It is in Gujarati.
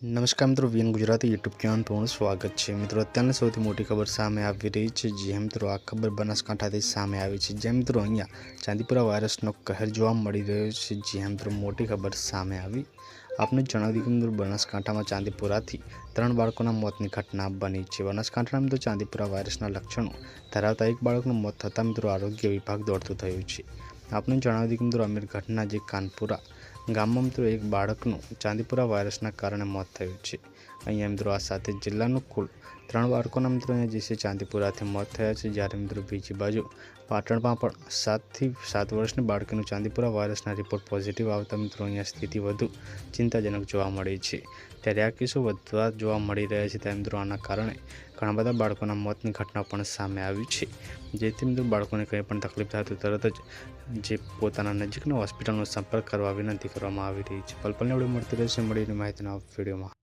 નમસ્કાર મિત્રો, વીએન ગુજરાતી યુટ્યુબ ચેનલ પર સ્વાગત છે। મિત્રો, અત્યારની સૌથી મોટી ખબર સામે આવી રહી છે। જે મિત્રો આ ખબર બનાસકાંઠાથી સામે આવી છે। જે મિત્રો અહીંયા ચાંદીપુરા વાયરસનો કહેર જોવા મળી રહ્યો છે। જે મિત્રો મોટી ખબર સામે આવી। આપને જણાવી કે મિત્રો બનાસકાંઠામાં ચાંદીપુરાથી 3 બાળકોના મોતની ઘટના બની છે। બનાસકાંઠાના મિત્રો ચાંદીપુરા વાયરસના લક્ષણો ધરાવતા એક બાળકનું મોત થતાં મિત્રો આરોગ્ય વિભાગ દોડતું થયું છે। આપને જણાવી કે મિત્રો અમીર ઘટના જે કાનપુરા ગામમાં મિત્રો એક બાળકનું ચાંદીપુરા વાયરસના કારણે મોત થયું છે। અહીંયા મિત્રો આ સાથે જિલ્લાનું કુલ 3 બાળકોના મિત્રો અહીંયા જે છે ચાંદીપુરાથી મોત થયા છે। જ્યારે મિત્રો બીજી બાજુ પાટણમાં પણ 7 થી 7 વર્ષની બાળકીનું ચાંદીપુરા વાયરસના રિપોર્ટ પોઝિટિવ આવતા મિત્રો અહીંયા સ્થિતિ વધુ ચિંતાજનક જોવા મળી છે। ત્યારે આ કેસો વધતા જોવા મળી રહ્યા છે। ત્યારે મિત્રો આના કારણે ઘણા બધા બાળકોના મોતની ઘટના પણ સામે આવી છે। જેથી મિત્રો બાળકોને કંઈ પણ તકલીફ થાય તો તરત જ જે પોતાના નજીકના હોસ્પિટલનો સંપર્ક કરવા વિનંતી કરવામાં આવી રહી છે। પલ પલની વિડીયો મળતી રહેશે, મળીને માહિતીના વિડીયોમાં।